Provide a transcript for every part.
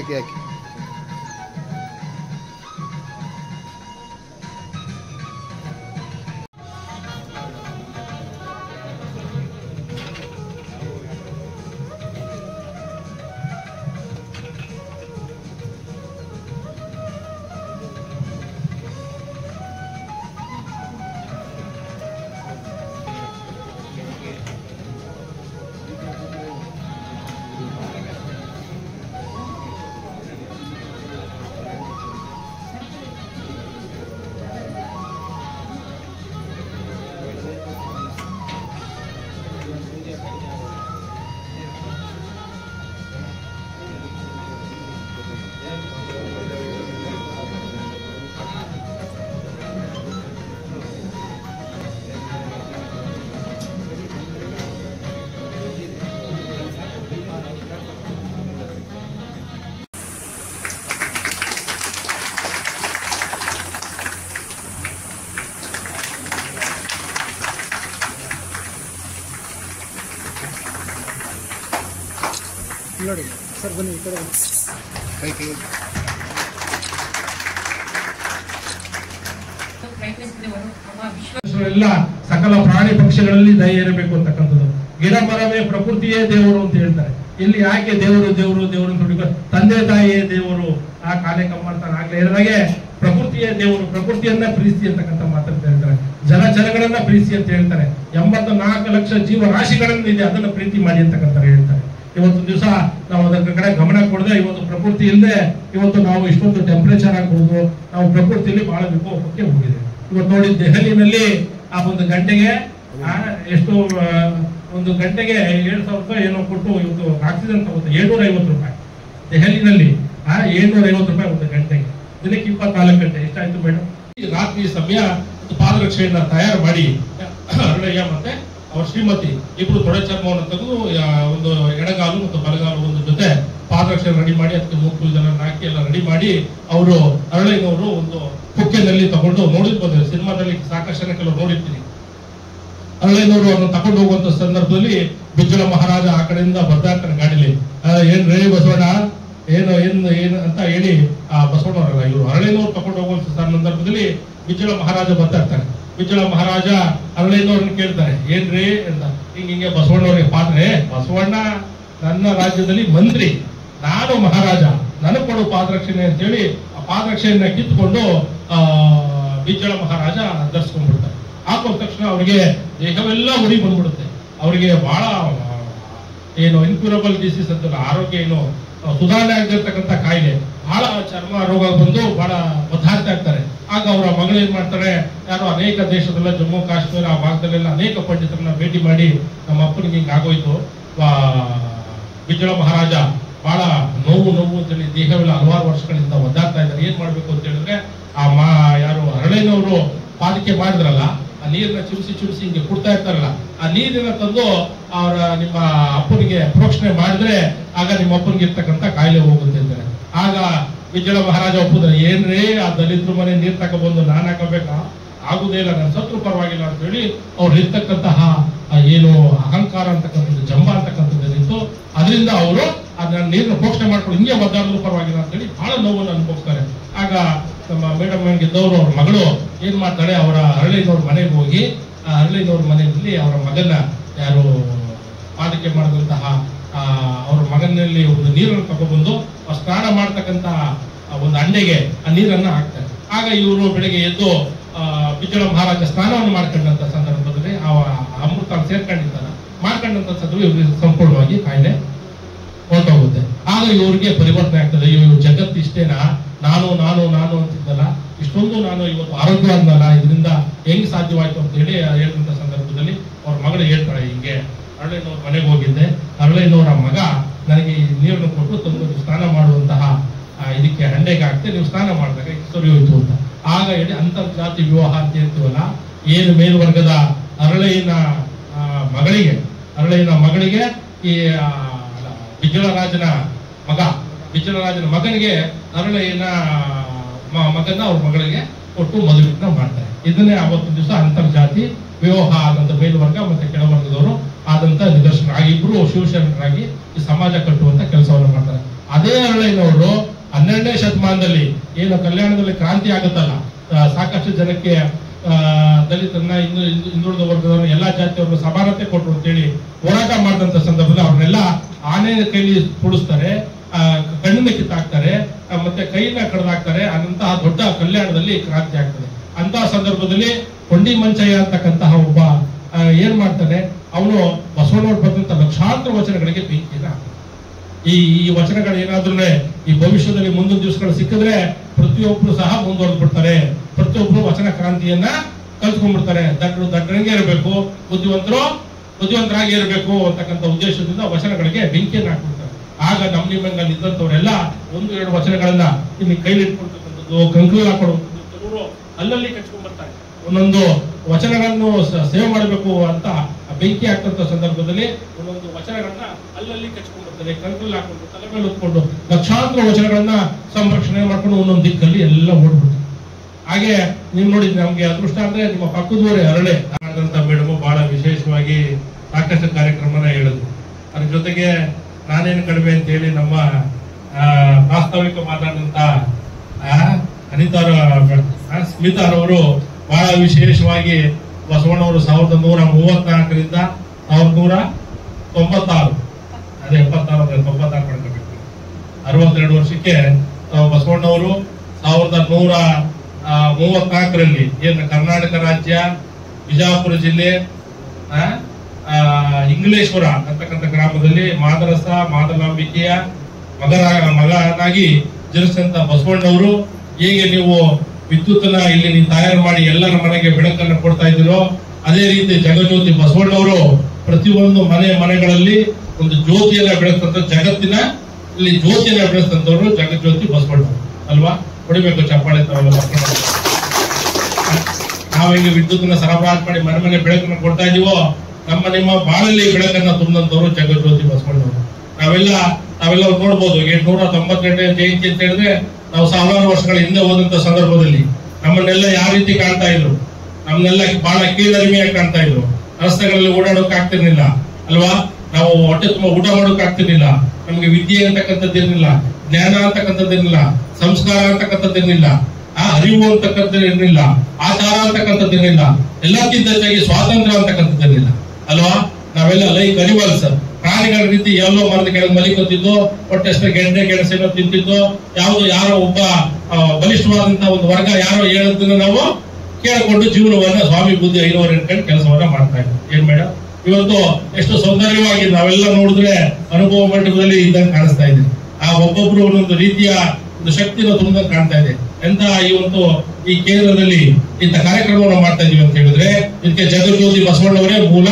ಹಾಕಿ ಹಾಕಿ. ನೋಡಿ ಸರ್, ಬನ್ನಿ ಈ ಕಡೆ ಕೈ ಕೈ ಎಲ್ಲ ಸಕಲ ಪ್ರಾಣಿ ಪಕ್ಷಿಗಳಲ್ಲಿ ದಯ ಇರಬೇಕು ಅಂತಕ್ಕಂಥದ್ದು. ಗಿಡ ಮರವೇ ಪ್ರಕೃತಿಯೇ ದೇವರು ಅಂತ ಹೇಳ್ತಾರೆ. ಇಲ್ಲಿ ಯಾಕೆ ದೇವರು ದೇವರು ದೇವರು ಅಂತ ಹುಡುಗ, ತಂದೆ ತಾಯಿಯೇ ದೇವರು. ಆ ಕಾಲೆ ಕಮ್ಮಂತಾನೆ ಆಗ್ಲೇ ಹೇಳಿದಾಗೆ ಪ್ರಕೃತಿಯೇ ದೇವರು, ಪ್ರಕೃತಿಯನ್ನ ಪ್ರೀತಿ ಅಂತಕ್ಕಂಥ ಮಾತಂತ ಹೇಳ್ತಾರೆ. ಜನಗಳನ್ನ ಪ್ರೀತಿ ಅಂತ ಹೇಳ್ತಾರೆ. 84 ಲಕ್ಷ ಜೀವರಾಶಿಗಳನ್ನು ಇದೆ, ಅದನ್ನ ಪ್ರೀತಿ ಮಾಡಿ ಅಂತಕ್ಕಂಥ ಹೇಳ್ತಾರೆ. ಇವತ್ತು ದಿವಸ ನಾವು ಅದರ ಕಡೆ ಗಮನ ಕೊಡದೆ, ಇವತ್ತು ಪ್ರಕೃತಿ ಇಲ್ಲದೆ ಇವತ್ತು ನಾವು ಇಷ್ಟೊಂದು ಟೆಂಪರೇಚರ್ ಆಗ್ಬಹುದು, ನಾವು ಪ್ರಕೃತಿಯಲ್ಲಿ ಬಹಳ ವಿಕೋಪಕ್ಕೆ ಹೋಗಿದೆ. ಇವತ್ತು ನೋಡಿ, ದೆಹಲಿನಲ್ಲಿ ಆ ಒಂದು ಗಂಟೆಗೆ ಎಷ್ಟು, ಒಂದು ಗಂಟೆಗೆ 7,000 ರೂಪಾಯಿ ಏನೋ ಕೊಟ್ಟು ಇವತ್ತು ಆಕ್ಸಿಜನ್ ತಗೋತಾರೆ. 750 ರೂಪಾಯಿ ದೆಹಲಿನಲ್ಲಿ. 750 ರೂಪಾಯಿ ಒಂದು ಗಂಟೆಗೆ. ದಿನಕ್ಕೆ 24 ಗಂಟೆ ಎಷ್ಟಾಯ್ತು ಮೇಡಮ್? ರಾತ್ರಿ ಸಮಯ ಪಾದರಕ್ಷೆಯನ್ನ ತಯಾರು ಮಾಡಿ ಅರುಣಯ್ಯ ಮತ್ತೆ ಅವ್ರ ಶ್ರೀಮತಿ ಇಬ್ರು ತೊಡೆ ಚರ್ಮವನ್ನು ತೆಗೆದು ಒಂದು ಎಡಗಾಲು ಮತ್ತು ಬಲಗಾಲು ಒಂದು ಜೊತೆ ಪಾದರಕ್ಷೆ ರೆಡಿ ಮಾಡಿ ಅದಕ್ಕೆ ಮೂಗು ಇದನ್ನ ಹಾಕಿ ಎಲ್ಲ ರೆಡಿ ಮಾಡಿ ಅವರು ಅರುಣಯ್ಯನವರು ಒಂದು ಕುಕ್ಕೆನಲ್ಲಿ ತಗೊಂಡು ನೋಡಿರ್ಬೋದು, ಸಿನಿಮಾದಲ್ಲಿ ಸಾಕಷ್ಟು ಕೆಲವು ನೋಡಿರ್ತೀನಿ. ಅರುಣಯ್ಯನವರು ಅವ್ರನ್ನ ತಗೊಂಡು ಹೋಗುವಂತ ಸಂದರ್ಭದಲ್ಲಿ ಬಿಜ್ಜಳ ಮಹಾರಾಜ ಆ ಕಡೆಯಿಂದ ಬರ್ತಾ ಇರ್ತಾನೆ ಗಾಡಿಲಿ. ಏನ್ ರೇ ಬಸವಣ್ಣ, ಏನು ಅಂತ ಹೇಳಿ ಆ ಬಸವಣ್ಣವರಲ್ಲ ಇವರು ಅರುಣಯ್ಯನವರು ತಗೊಂಡು ಹೋಗುವಂತ ಸಂದರ್ಭದಲ್ಲಿ ಬಿಜ್ಜಳ ಮಹಾರಾಜ ಬರ್ತಾ ಇರ್ತಾನೆ. ಬಿಜ್ಜಳ ಮಹಾರಾಜ ಅರುಣಯ್ಯನವ್ರನ್ನ ಕೇಳ್ತಾರೆ, ಏನ್ರಿ ಅಂತ. ಹಿಂಗೆ ಬಸವಣ್ಣವ್ರಿಗೆ ಪಾತ್ರೆ, ಬಸವಣ್ಣ ನನ್ನ ರಾಜ್ಯದಲ್ಲಿ ಮಂತ್ರಿ, ನಾನು ಮಹಾರಾಜ, ನನಗೆ ಕೊಡು ಪಾದರಕ್ಷಣೆ ಅಂತ ಹೇಳಿ ಆ ಪಾದರಕ್ಷೆಯನ್ನ ಕಿತ್ಕೊಂಡು ಬಿಜ್ಜಳ ಮಹಾರಾಜ ಧರಿಸ್ಕೊಂಡ್ಬಿಡ್ತಾರೆ. ಹಾಕೊಂಡ ತಕ್ಷಣ ಅವ್ರಿಗೆ ದೇಹವೆಲ್ಲ ಉರಿ ಬಂದ್ಬಿಡುತ್ತೆ. ಅವ್ರಿಗೆ ಬಹಳ ಏನು ಇನ್ಕ್ಯೂರಬಲ್ ಡಿಸೀಸ್ ಅಂತಲ್ಲ, ಆರೋಗ್ಯ ಏನು ಸುಧಾರಣೆ ಆಗಿರ್ತಕ್ಕಂಥ ಕಾಯಿಲೆ, ಬಹಳ ಚರ್ಮ ರೋಗ ಬಂದು ಬಹಳ ಒದ್ದಾಡ್ತಾ ಇರ್ತಾರೆ. ಆಗ ಅವರ ಮಗಳು ಏನ್ ಮಾಡ್ತಾರೆ, ಯಾರು ಅನೇಕ ದೇಶದಲ್ಲ, ಜಮ್ಮು ಕಾಶ್ಮೀರ ಆ ಭಾಗದಲ್ಲೆಲ್ಲ ಅನೇಕ ಪಂಡಿತರನ್ನ ಭೇಟಿ ಮಾಡಿ ನಮ್ಮ ಅಪ್ಪನಿಗೆ ಹಿಂಗೆ ಆಗೋಯ್ತು, ಬಿಜ್ಜಳ ಮಹಾರಾಜ ಬಹಳ ನೋವು ಅಂತೇಳಿ ದೇಹವೆಲ್ಲ ಹಲವಾರು ವರ್ಷಗಳಿಂದ ಒದ್ದಾಡ್ತಾ ಇದ್ದಾರೆ, ಏನ್ ಮಾಡ್ಬೇಕು ಅಂತ ಹೇಳಿದ್ರೆ ಯಾರು ಅರುಣಯ್ಯನವರು ಪಾದಕ್ಕೆ ಮಾಡಿದ್ರಲ್ಲ, ಆ ನೀರನ್ನ ಚಿಮಿಸಿ ಹಿಂಗೆ ಕುಡ್ತಾ ಇರ್ತಾರಲ್ಲ, ಆ ನೀರನ್ನ ತಂದು ಅವರ ನಿಮ್ಮ ಅಪ್ಪನಿಗೆ ಪ್ರೋಕ್ಷಣೆ ಮಾಡಿದ್ರೆ ಆಗ ನಿಮ್ಮ ಅಪ್ಪನಿಗೆ ಇರ್ತಕ್ಕಂಥ ಕಾಯಿಲೆ ಹೋಗುತ್ತೆ ಅಂತಾರೆ. ಆಗ ಬಿಜ್ಜಳ ಮಹಾರಾಜ ಒಪ್ಪುದ್ರೆ, ಏನ್ರೇ ಆ ದಲಿತರ ಮನೆ ನೀರ್ ತಗೊಬಂದು ನಾನ್ ಹಾಕಬೇಕಾ, ಆಗುದೇ ಇಲ್ಲ, ನನ್ನ ಸತ್ರು ಪರವಾಗಿಲ್ಲ ಅಂತ ಹೇಳಿ ಅವ್ರು ಇರ್ತಕ್ಕಂತಹ ಏನು ಅಹಂಕಾರ ಅಂತಕ್ಕಂಥದ್ದು, ಜಂಬ ಅಂತಕ್ಕಂಥದ್ದು ಇತ್ತು, ಅದರಿಂದ ಅವರು ಅದನ್ನ ನೀರನ್ನ ಪ್ರೋಕ್ಷಣೆ ಮಾಡ್ಕೊಂಡು ಹಿಂಗೆ ಒದ್ದಾಡಲು ಪರವಾಗಿಲ್ಲ ಅಂತ ಹೇಳಿ ಬಹಳ ನೋವನ್ನು ಅನುಭವಿಸ್ತಾರೆ. ಆಗ ನಮ್ಮ ಮೇಡಮ್ ಗೆದ್ದವರು ಅವ್ರ ಮಗಳು ಏನ್ ಮಾಡ್ತಾಳೆ, ಅವರ ಅರಳಿನವ್ರ ಮನೆಗೆ ಹೋಗಿ ಆ ಅರಳಿನವ್ರ ಮನೆಯಲ್ಲಿ ಅವರ ಮಗನ ಯಾರು ಪಾದಕ್ಕೆ ಮಾಡಿದಂತಹ ಅವ್ರ ಮಗನಲ್ಲಿ ಒಂದು ನೀರನ್ನು ತಗೊಬಂದು ಸ್ನಾನ ಮಾಡ್ತಕ್ಕಂತ ಒಂದು ಅಂಡೆಗೆ ಆ ನೀರನ್ನ ಹಾಕ್ತಾರೆ. ಆಗ ಇವರು ಬೆಳಿಗ್ಗೆ ಎದ್ದು ಬಿಜ್ಜಳ ಮಹಾರಾಜ ಸ್ನಾನವನ್ನು ಮಾಡ್ಕೊಂಡಂತ ಸಂದರ್ಭದಲ್ಲಿ ಆ ಅಮೃತ ಸೇರ್ಕೊಂಡಿರ್ತಾರ, ಮಾಡ್ಕೊಂಡಂತ ಸಂದರ್ಭ ಇವ್ರಿಗೆ ಸಂಪೂರ್ಣವಾಗಿ ಕಾಯಿಲೆ ಹೊರಟೋಗುತ್ತೆ. ಆಗ ಇವ್ರಿಗೆ ಪರಿವರ್ತನೆ ಆಗ್ತದೆ. ಇವ್ರು ಜಗತ್ತು ಇಷ್ಟೇನಾ, ನಾನು ಅಂತಿದ್ದಲ್ಲ, ಇಷ್ಟೊಂದು ನಾನು ಇವತ್ತು ಆರೋಗ್ಯ ಅಂದಲ್ಲ, ಇದರಿಂದ ಹೆಂಗ್ ಸಾಧ್ಯವಾಯ್ತು ಅಂತ ಹೇಳಿ ಹೇಳಿದಂತ ಸಂದರ್ಭದಲ್ಲಿ ಅವ್ರ ಮಗಳು ಹೇಳ್ತಾಳೆ, ಹಿಂಗೆ ಅರಳಯ್ಯನವ್ರ ಮನೆಗೆ ಹೋಗಿದ್ದೆ, ಅರಳಯ್ಯನವರ ಮಗ ನನಗೆ ನೀರನ್ನು ಕೊಟ್ಟು ತಂದು ಸ್ನಾನ ಮಾಡುವಂತಹ ಇದಕ್ಕೆ ಹಂಡೆಗೆ ಹಾಕ್ತೆ, ನೀವು ಸ್ನಾನ ಮಾಡಿದಾಗ ಸರಿ ಹೋಯ್ತು ಅಂತ. ಆಗ ಹೇಳಿ ಅಂತರ್ಜಾತಿ ವಿವಾಹ ಅಂತ ಹೇಳ್ತೀವಲ್ಲ, ಏನು ಮೇಲ್ವರ್ಗದ ಅರಳಯ್ಯನ ಮಗಳಿಗೆ ಈ ಬಿಜ್ಜಳರಾಜನ ಮಗನಿಗೆ ಅರಳಯ್ಯನ ಮಗನ ಅವ್ರ ಮಗಳಿಗೆ ಕೊಟ್ಟು ಮದುವೆನ ಮಾಡ್ತಾರೆ. ಇದನ್ನೇ ಅವತ್ತು ದಿವಸ ಅಂತರ್ಜಾತಿ ವಿವಾಹ ಆದಂತ ಮೇಲ್ವರ್ಗ ಮತ್ತೆ ಕೆಳವರ್ಗದವರು ಆದಂತ ನಿದರ್ಶನ. ಇಬ್ರು ಶಿವಶರಣರಾಗಿ ಈ ಸಮಾಜ ಕಟ್ಟುವಂತ ಕೆಲಸವನ್ನು ಮಾಡ್ತಾರೆ. ಅದೇ ಅರಳಯ್ಯನವರು 12ನೇ ಶತಮಾನದಲ್ಲಿ ಏನು ಕಲ್ಯಾಣದಲ್ಲಿ ಕ್ರಾಂತಿ ಆಗುತ್ತಲ್ಲ, ಸಾಕಷ್ಟು ಜನಕ್ಕೆ ದಲಿತರನ್ನ ಹಿಂದುಳಿದ ವರ್ಗದವ್ರನ್ನ ಎಲ್ಲಾ ಜಾತಿಯವ್ರನ್ನ ಸಮಾನತೆ ಕೊಟ್ಟರು ಅಂತೇಳಿ ಹೋರಾಟ ಮಾಡಿದಂತ ಸಂದರ್ಭದಲ್ಲಿ ಅವ್ರನ್ನೆಲ್ಲ ಆನೆ ಕೈಲಿ ಕೂಡಿಸ್ತಾರೆ, ಕಣ್ಣಿನ ಕಿತ್ತಾಕ್ತಾರೆ, ಮತ್ತೆ ಕೈಯಿಂದ ಕಡ್ದಾಕ್ತಾರೆ. ಅಂತಹ ದೊಡ್ಡ ಕಲ್ಯಾಣದಲ್ಲಿ ಕ್ರಾಂತಿ ಆಗ್ತದೆ. ಅಂತಹ ಸಂದರ್ಭದಲ್ಲಿ ಕೊಂಡಿ ಮಂಚಯ್ಯ ಅಂತಕ್ಕಂತಹ ಒಬ್ಬ ಏನ್ ಮಾಡ್ತಾನೆ, ಅವನು ಬಸವಣ್ಣವ್ರು ಬರೆದಂತ ಲಕ್ಷಾಂತರ ವಚನಗಳಿಗೆ ಬೆಂಕಿಯನ್ನ ಹಾಕ್ತಾನೆ. ಈ ವಚನಗಳು ಏನಾದ್ರೂ ಈ ಭವಿಷ್ಯದಲ್ಲಿ ಮುಂದಿನ ದಿವಸಗಳು ಸಿಕ್ಕಿದ್ರೆ ಪ್ರತಿಯೊಬ್ರು ಸಹ ಮುಂದುವರೆದು ಬಿಡ್ತಾರೆ. ಪ್ರತಿಯೊಬ್ರು ವಚನ ಕ್ರಾಂತಿಯನ್ನ ಕಲ್ತ್ಕೊಂಡ್ಬಿಡ್ತಾರೆ. ದಡ್ಡರಂಗೆ ಇರಬೇಕು, ಬುದ್ಧಿವಂತರಾಗಿ ಇರಬೇಕು ಅಂತಕ್ಕಂಥ ಉದ್ದೇಶದಿಂದ ವಚನಗಳಿಗೆ ಬೆಂಕಿಯನ್ನ ಹಾಕ್ಬಿಡ್ತಾರೆ. ಆಗ ನಿಮ್ಮಂಗಲ್ಲಿ ಇದ್ದಂಥವರೆಲ್ಲ 1-2 ವಚನಗಳನ್ನ ಇಲ್ಲಿ ಕೈಲಿ ಇಟ್ಕೊಳ್ತಕ್ಕಂಥದ್ದು, ಕಂಕುಲಿ ಹಾಕೊಳ್ಳುವಂಥದ್ದು, ಅಲ್ಲಲ್ಲಿ ಕಚ್ಕೊಂಡ್ಬರ್ತಾರೆ. ಒಂದೊಂದು ವಚನಗಳನ್ನು ಸೇವೆ ಮಾಡಬೇಕು ಅಂತ ಬೆಂಕಿ ಹಾಕ್ತಂತ ಸಂದರ್ಭದಲ್ಲಿ ಒಂದೊಂದು ವಚನಗಳನ್ನ ಅಲ್ಲಲ್ಲಿ ಕಚ್ಕೊಂಡ್ಬರ್ತಾರೆ, ಕಂಕುಲಿ ಹಾಕೊಂಡು ತಲೆ ಮೇಲೆ ಹೊತ್ಕೊಂಡು ಲಕ್ಷಾಂತರ ವಚನಗಳನ್ನ ಸಂರಕ್ಷಣೆ ಮಾಡ್ಕೊಂಡು ಒಂದೊಂದು ದಿಕ್ಕಲ್ಲಿ ಎಲ್ಲ ಓಡ್ಬಿಡ್ತಾರೆ. ಹಾಗೆ ನೀವು ನೋಡಿದ್ರೆ ನಮ್ಗೆ ಅದೃಷ್ಟ ಅಂದ್ರೆ ನಿಮ್ಮ ಪಕ್ಕದೂರೇ ಅರಳೆ ಆದಂತ ಮೇಡಮ್ ಬಹಳ ವಿಶೇಷವಾಗಿ ಸಾಕಷ್ಟು ಕಾರ್ಯಕ್ರಮನ ಹೇಳಿದ್ರು. ಅದ್ರ ಜೊತೆಗೆ ನಾನೇನು ಕಡಿಮೆ ಅಂತ ಹೇಳಿ ನಮ್ಮ ಪ್ರಾಸ್ತಾವಿಕ ಮಾತಾಡಿದಂತ ಸ್ಮಿತಾರವರು ಬಹಳ ವಿಶೇಷವಾಗಿ ಬಸವಣ್ಣವರು 1134ರಿಂದ 1196 ಅದೇ 96 ಮಾಡ್ಕೋಬೇಕು, 62 ವರ್ಷಕ್ಕೆ ಬಸವಣ್ಣವರು 1134ರಲ್ಲಿ ಏನು ಕರ್ನಾಟಕ ರಾಜ್ಯ ಬಿಜಾಪುರ ಜಿಲ್ಲೆ ಇಂಗ್ಲೇಶ್ವರ ಅಂತಕ್ಕಂಥ ಗ್ರಾಮದಲ್ಲಿ ಮಾದರಸ ಮಾದಲಾಂಬಿಕೆಯ ಮಗನಾಗಿ ಜನಿಸಿದಂತ ಬಸವಣ್ಣವರು ಹೇಗೆ ನೀವು ವಿದ್ಯುತ್ತನ್ನ ಇಲ್ಲಿ ನೀವು ತಯಾರು ಮಾಡಿ ಎಲ್ಲರ ಮನೆಗೆ ಬೆಳಕನ್ನು ಕೊಡ್ತಾ ಇದ್ದೀರೋ, ಅದೇ ರೀತಿ ಜಗಜ್ಯೋತಿ ಬಸವಣ್ಣವರು ಪ್ರತಿಯೊಂದು ಮನೆಗಳಲ್ಲಿ ಒಂದು ಜ್ಯೋತಿಯನ್ನ ಬೆಳೆಸ್ತಂತ ಜಗತ್ತಿನ ಇಲ್ಲಿ ಜ್ಯೋತಿಯನ್ನ ಬೆಳೆಸ್ತಂತವ್ರು ಜಗಜ್ಯೋತಿ ಬಸವಣ್ಣವರು ಅಲ್ವಾ? ಹೊಡಿಬೇಕು ಚಪ್ಪಾಳೆ ತರಲ್ಲ. ನಾವಿಂಗೆ ವಿದ್ಯುತ್ತನ್ನ ಸರಬರಾಜು ಮಾಡಿ ಮನೆ ಬೆಳಕನ್ನು ಕೊಡ್ತಾ ಇದೀವೋ, ನಿಮ್ಮ ಬಾಳಲ್ಲಿ ಬೆಳಕನ್ನ ತುಂಬಿದಂತವ್ರು ಜಗಜ್ಯೋತಿ ಬಸವಣ್ಣವರು. ನಾವೆಲ್ಲ ನೋಡ್ಬೋದು 892ನೇ ಜಯಂತಿ ಅಂತ ಹೇಳಿದ್ರೆ ನಾವು ಸಾವಿರಾರು ವರ್ಷಗಳ ಹಿಂದೆ ಹೋದಂತ ಸಂದರ್ಭದಲ್ಲಿ ನಮ್ಮನ್ನೆಲ್ಲ ಯಾವ ರೀತಿ ಕಾಣ್ತಾ ಇದ್ರು, ನಮ್ಮನ್ನೆಲ್ಲ ಬಹಳ ಕೀಳರಿಮೆಯಾಗಿ ಕಾಣ್ತಾ ಇದ್ರು. ರಸ್ತೆಗಳಲ್ಲಿ ಓಡಾಡೋಕೆ ಆಗ್ತಿರ್ಲಿಲ್ಲ ಅಲ್ವಾ? ನಾವು ಹೊಟ್ಟೆ ತುಂಬಾ ಊಟ ಮಾಡೋಕೆ ಆಗ್ತಿರ್ಲಿಲ್ಲ. ನಮ್ಗೆ ವಿದ್ಯೆ ಅಂತಕ್ಕಂಥದ್ದಿರ್ಲಿಲ್ಲ, ಜ್ಞಾನ ಅಂತಕ್ಕಂಥದ್ದಿರ್ಲಿಲ್ಲ, ಸಂಸ್ಕಾರ ಅಂತಕ್ಕಂಥದ್ದಿರ್ಲಿಲ್ಲ, ಅರಿವು ಅಂತಕ್ಕಂಥದ್ದಿರ್ಲಿಲ್ಲ, ಆಚಾರ ಅಂತಕ್ಕಂಥದ್ದಿರ್ಲಿಲ್ಲ, ಎಲ್ಲಕ್ಕಿಂತ ಹೆಚ್ಚಾಗಿ ಸ್ವಾತಂತ್ರ್ಯ ಅಂತಕ್ಕಂಥದ್ದಿರ್ಲಿಲ್ಲ ಅಲ್ವಾ? ನಾವೆಲ್ಲ ಲೈಕ್ ಅನಿಮಲ್ಸ್, ಪ್ರಾಣಿಗಳ ರೀತಿ ಎಲ್ಲೋ ಮರದ ಕೆಳಗೆ ಮಲಿಕೊತಿದ್ದು, ಹೊಟ್ಟೆಷ್ಟು ಗೆಣಸೇನೋ ತಿಂತಿದ್ದು, ಯಾರೋ ಒಬ್ಬ ಬಲಿಷ್ಠವಾದಂತಹ ಒಂದು ವರ್ಗ ಯಾರೋ ಹೇಳೋದನ್ನ ನಾವು ಕೇಳಿಕೊಂಡು ಜೀವನವನ್ನ ಸ್ವಾಮಿ ಬುದ್ಧಿ ಐನವರು ಅನ್ಕೊಂಡು ಕೆಲಸವನ್ನ ಮಾಡ್ತಾ ಇದ್ವಿ. ಏನ್ ಮೇಡಮ್, ಇವತ್ತು ಎಷ್ಟು ಸೌಂದರ್ಯವಾಗಿ ನಾವೆಲ್ಲ ನೋಡಿದ್ರೆ ಅನುಭವ ಮಂಟಪದಲ್ಲಿ ಇದ್ದಂಗೆ ಕಾಣಿಸ್ತಾ ಇದೆ. ಒಬ್ಬೊಬ್ರು ಒಂದೊಂದು ರೀತಿಯ ಒಂದು ಶಕ್ತಿನ ತುಂಬಿದಂಗೆ ಕಾಣ್ತಾ ಇದೆ. ಎಂತ ಈ ಕೇಂದ್ರದಲ್ಲಿ ಇಂಥ ಕಾರ್ಯಕ್ರಮವನ್ನು ಮಾಡ್ತಾ ಇದೀವಿ ಅಂತ ಹೇಳಿದ್ರೆ ಇದಕ್ಕೆ ಜಗಜ್ಯೋತಿ ಬಸವಣ್ಣವರೇ ಮೂಲ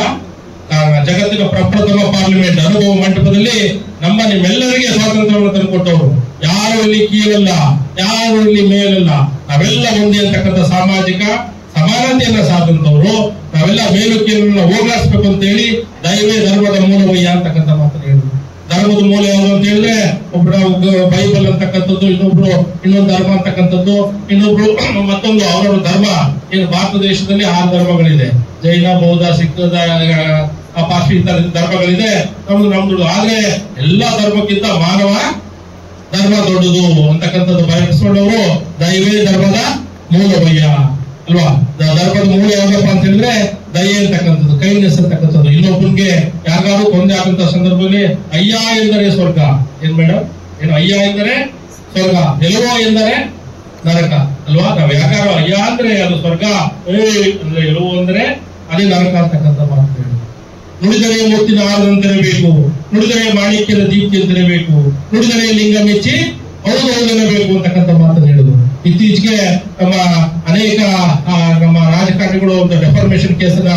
ಕಾರಣ. ಜಗತ್ತಿನ ಪ್ರಪ್ರಥಮ ಪಾರ್ಲಿಮೆಂಟ್ ಅನುಭವ ಮಂಟಪದಲ್ಲಿ ನಿಮ್ಮೆಲ್ಲರಿಗೆ ಸ್ವಾತಂತ್ರ್ಯವನ್ನು ತಂದುಕೊಟ್ಟವರು. ಯಾರು ಇಲ್ಲಿ ಕೀಳಲ್ಲ, ಯಾರು ಇಲ್ಲಿ ಮೇಲಲ್ಲ, ನಾವೆಲ್ಲ ಒಂದೇ ಅಂತಕ್ಕಂಥ ಸಾಮಾಜಿಕ ಸಮಾನತೆಯನ್ನ ಸಾಧಿಸಿದವರು. ನಾವೆಲ್ಲ ಮೇಲು ಕೀಳನ್ನ ಹೋಗ್ಲಾಡಿಸ್ಬೇಕು ಅಂತ ಹೇಳಿ ದೈವೇ ಧರ್ಮದ ಮೂಲವಯ್ಯ ಅಂತಕ್ಕಂಥ ಮಾತನ್ನು ಹೇಳಿದ್ರು. ಧರ್ಮದ ಮೂಲ ಯಾವುದು ಅಂತ ಹೇಳಿದ್ರೆ ಒಬ್ರು ಬೈಬಲ್ ಅಂತಕ್ಕಂಥದ್ದು, ಇನ್ನೊಬ್ರು ಇನ್ನೊಂದು ಧರ್ಮ ಅಂತಕ್ಕಂಥದ್ದು, ಇನ್ನೊಬ್ರು ಮತ್ತೊಂದು ಅವರವ್ರ ಧರ್ಮ. ಏನು ಭಾರತ ದೇಶದಲ್ಲಿ 6 ಧರ್ಮಗಳಿದೆ, ಜೈನ, ಬೌದ್ಧ, ಸಿಖ್, ಪಾರ್ಸಿ ಇತರ ಧರ್ಮಗಳಿದೆ. ನಮ್ದು ಆದ್ರೆ ಎಲ್ಲಾ ಧರ್ಮಕ್ಕಿಂತ ಮಾನವ ಧರ್ಮ ದೊಡ್ಡದು ಅಂತಕ್ಕಂಥದ್ದು ಬಯಸ್ಕೊಂಡವರು ದೈವೇ ಧರ್ಮದ ಮೂಲವಯ್ಯ ಅಲ್ವಾ? ಧರ್ಮದ ಮೂಲ ಯಾವ್ದಪ್ಪ ಅಂತ ಹೇಳಿದ್ರೆ ದಯೆ ಅಂತಕ್ಕಂಥದ್ದು, ಕೈಂಡ್ನೆಸ್ ಅಂತಕ್ಕಂಥದ್ದು. ಇನ್ನೊಬ್ಬನಿಗೆ ಯಾರಿಗಾದ್ರು ತೊಂದರೆ ಆಗಂತ ಸಂದರ್ಭದಲ್ಲಿ ಅಯ್ಯ ಎಂದರೆ ಸ್ವರ್ಗ. ಏನ್ ಮೇಡಮ್, ಏನು ಅಯ್ಯ ಎಂದರೆ ಸ್ವರ್ಗ, ಎಲ್ಲವೋ ಎಂದರೆ ನರಕ ಅಲ್ವಾ? ನಾವ್ ಯಾರು ಅಯ್ಯ ಅಂದ್ರೆ ಅದು ಸ್ವರ್ಗ, ಅಂದ್ರೆ ಎಲ್ಲವೋ ಅಂದ್ರೆ ಅದೇ ನರಕ ಅಂತಕ್ಕಂಥ ಮಾತು ಹೇಳಿ. ನುಡಿದರೆ ಮುತ್ತಿನ ಆರದಂತಿರಬೇಕು, ನುಡಿದರೆ ಮಾಣಿಕ್ಯದ ದೀಪ್ತಿಯಂತಿರಬೇಕು, ನುಡಿದರೆ ಲಿಂಗ ಮೆಚ್ಚಿ ಹೌದೌದನ್ನಬೇಕು ಅಂತಕ್ಕಂಥ ಮಾತನ್ನು ಹೇಳಿದ್ರು. ಇತ್ತೀಚೆಗೆ ಅನೇಕ ನಮ್ಮ ರಾಜಕಾರಣಿಗಳು ಒಂದು ಡೆಫಾರ್ಮೇಶನ್ ಕೇಸನ್ನ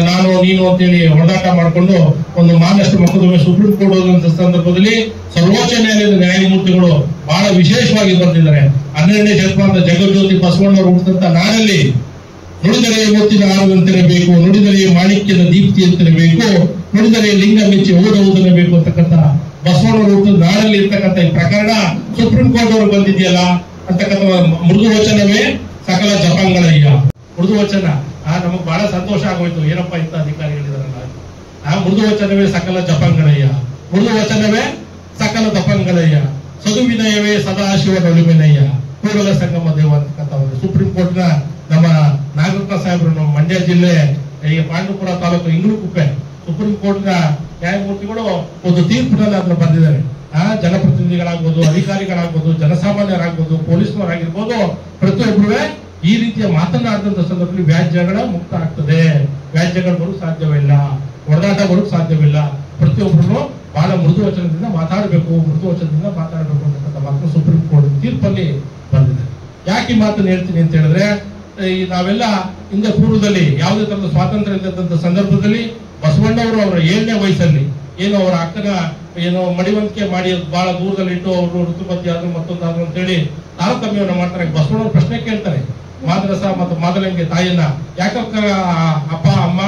ನಾನು ನೀನು ಅಂತೇಳಿ ಹೊಡೆದಾಟ ಮಾಡಿಕೊಂಡು ಒಂದು ಮಾನಷ್ಟ ಮೊಕದ್ದಮೆ ಸುಪ್ರೀಂ ಕೋರ್ಟ್ ಹೋದಂತ ಸಂದರ್ಭದಲ್ಲಿ ಸರ್ವೋಚ್ಚ ನ್ಯಾಯಾಲಯದ ನ್ಯಾಯಮೂರ್ತಿಗಳು ಬಹಳ ವಿಶೇಷವಾಗಿ ಬರ್ತಿದ್ದಾರೆ. 12ನೇ ಶತಮಾನದ ಜಗಜ್ಯೋತಿ ಬಸವಣ್ಣವರು ಹುಟ್ಟಿದಂತ ನಾಡಲ್ಲಿ ನುಡಿದರೆ ಮುತ್ತಿನ ಆರದಂತಿರಬೇಕು, ನುಡಿದರೆ ಮಾಣಿಕ್ಯದ ದೀಪ್ತಿಯಂತಿರಬೇಕು, ನುಡಿದರೆ ಲಿಂಗ ಮೆಚ್ಚಿ ಹೌದೌದನ್ನಬೇಕು ಅಂತಕ್ಕಂಥ ಬಸವಣ್ಣವರು ಹುಟ್ಟಿದ ನಾಡಲ್ಲಿ ಇರ್ತಕ್ಕಂಥ ಈ ಪ್ರಕರಣ ಸುಪ್ರೀಂ ಕೋರ್ಟ್ ಅವರು ಬಂದಿದೆಯಲ್ಲ ಅಂತಕ್ಕಂಥ ಮೃದು ವಚನವೇ ಸಕಲ ಜಪಂಗಳಯ್ಯ. ಮೃದು ವಚನ ನಮಗ್ ಬಹಳ ಸಂತೋಷ ಆಗೋಯ್ತು. ಏನಪ್ಪಾ ಇಂಥ ಅಧಿಕಾರಿಗಳಿದಾರಲ್ಲ, ಮೃದು ವಚನವೇ ಸಕಲ ಜಪಂಗಳಯ್ಯ, ಮೃದು ವಚನವೇ ಸಕಲ ತಪಂಗಳಯ್ಯ. ಸದುವಿನಯವೇ ಸದಾಶಿವನ ಒಲಿವಿನಯ್ಯ ಕೂಡಲ ಸಂಗಮ ದೇವ ಅಂತಕ್ಕಂಥ ಒಂದು ಸುಪ್ರೀಂ ಕೋರ್ಟ್ ನ ನಮ್ಮ ನಾಗರತ್ನ ಸಾಹೇಬರು ನಮ್ಮ ಮಂಡ್ಯ ಜಿಲ್ಲೆ ಈಗ ಪಾಂಡವಪುರ ತಾಲೂಕು ಇಂಗ್ಲುಕುಪ್ಪೆ ಸುಪ್ರೀಂ ಕೋರ್ಟ್ ನ ನ್ಯಾಯಮೂರ್ತಿಗಳು ಒಂದು ತೀರ್ಪಿನಲ್ಲಿ ಅದನ್ನು ಬಂದಿದ್ದಾರೆ. ಜನಪ್ರತಿನಿಧಿಗಳಾಗ್ಬೋದು, ಅಧಿಕಾರಿಗಳಾಗ್ಬೋದು, ಜನಸಾಮಾನ್ಯರಾಗ್ಬೋದು, ಪೊಲೀಸ್ನವರಾಗಿರ್ಬೋದು, ಪ್ರತಿಯೊಬ್ಬರು ಈ ರೀತಿಯ ಮಾತನಾಡಿದಂತ ಸಂದರ್ಭದಲ್ಲಿ ವ್ಯಾಜ್ಯಗಳ ಮುಕ್ತ ಆಗ್ತದೆ. ವ್ಯಾಜ್ಯಗಳು ಬರೋಕ್ ಸಾಧ್ಯವಿಲ್ಲ, ಹೊಡೆದಾಟ ಬರೋಕ್ ಸಾಧ್ಯವಿಲ್ಲ. ಪ್ರತಿಯೊಬ್ಬರು ಬಹಳ ಮೃದು ವಚನದಿಂದ ಮಾತಾಡಬೇಕು ಅಂತಕ್ಕಂಥ ಮಾತನ್ನು ಸುಪ್ರೀಂ ಕೋರ್ಟ್ ತೀರ್ಪಲ್ಲಿ ಬಂದಿದೆ. ಯಾಕೆ ಈ ಮಾತನ್ನು ಹೇಳ್ತೀನಿ ಅಂತ ಹೇಳಿದ್ರೆ, ಈ ನಾವೆಲ್ಲ ಹಿಂದೆ ಪೂರ್ವದಲ್ಲಿ ಯಾವುದೇ ತರದ ಸ್ವಾತಂತ್ರ್ಯ ಇದ್ದಂತ ಸಂದರ್ಭದಲ್ಲಿ ಬಸವಣ್ಣವರು ಅವರ 7ನೇ ವಯಸ್ಸಲ್ಲಿ ಏನು ಅವರ ಅಕ್ಕನ ಏನೋ ಮಡಿವಂತಿಕೆ ಮಾಡಿ ಬಹಳ ದೂರದಲ್ಲಿ ಇಟ್ಟು ಅವರು ಋತುಮತಿ ಆದ್ರು ಮತ್ತೊಂದಾದ್ರು ಅಂತ ಹೇಳಿ ತಾರತಮ್ಯವನ್ನು ಮಾಡ್ತಾರೆ. ಬಸವಣ್ಣವ್ರ ಪ್ರಶ್ನೆ ಕೇಳ್ತಾರೆ ಮಾದ್ರಸ ಮತ್ತು ಮಾದಲಂಗೆ ತಾಯಿಯನ್ನ, ಯಾಕಕ್ಕ ಅಪ್ಪ ಅಮ್ಮ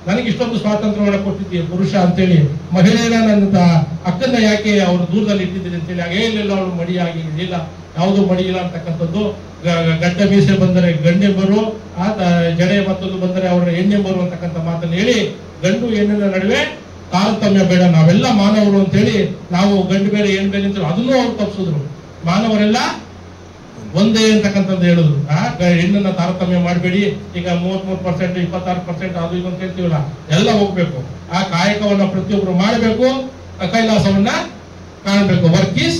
ನನಗೆ ಇಷ್ಟೊಂದು ಸ್ವಾತಂತ್ರ್ಯವನ್ನು ಕೊಟ್ಟಿದ್ದೀವಿ ಪುರುಷ ಅಂತೇಳಿ, ಮಹಿಳೆಯರ ನನ್ನ ಅಕ್ಕನ್ನ ಯಾಕೆ ಅವರು ದೂರದಲ್ಲಿ ಇಟ್ಟಿದ್ದೀರಿ ಅಂತೇಳಿ, ಹಾಗೆ ಇಲ್ಲ ಅವಳು ಮಡಿಯಾಗಿ ಇಲ್ಲ, ಯಾವುದು ಮಡಿಯಿಲ್ಲ ಅಂತಕ್ಕಂಥದ್ದು. ಗಡ್ಡ ಮೀಸೆ ಬಂದರೆ ಗಂಡೆಂಬರು, ಜಡೆ ಮತ್ತೊಂದು ಬಂದರೆ ಅವರ ಹೆಣ್ಣೆಂಬರು ಅಂತಕ್ಕಂಥ ಮಾತನ್ನು ಹೇಳಿ ಗಂಡು ಹೆಣ್ಣಿನ ನಡುವೆ ತಾರತಮ್ಯ ಬೇಡ, ನಾವೆಲ್ಲ ಮಾನವರು ಅಂತ ಹೇಳಿ ನಾವು ಗಂಡು ಬೇರೆ ಹೆಣ್ಣು ಬೇರೆ ಅಂತ ಅದನ್ನು ಅವ್ರು ತಪ್ಪಿಸಿದ್ರು. ಮಾನವರೆಲ್ಲ ಒಂದೇ ಅಂತಕ್ಕಂಥದ್ದು ಹೇಳಿದ್ರು. ಹೆಣ್ಣನ್ನ ತಾರತಮ್ಯ ಮಾಡಬೇಡಿ, ಈಗ 33%, 26% ಅದು ಇದು ಅಂತ ಹೇಳ್ತೀವಲ್ಲ, ಎಲ್ಲ ಹೋಗ್ಬೇಕು. ಆ ಕಾಯಕವನ್ನ ಪ್ರತಿಯೊಬ್ರು ಮಾಡಬೇಕು, ಕೈಲಾಸವನ್ನ ಕಾಣಬೇಕು. ವರ್ಕ್ ಈಸ್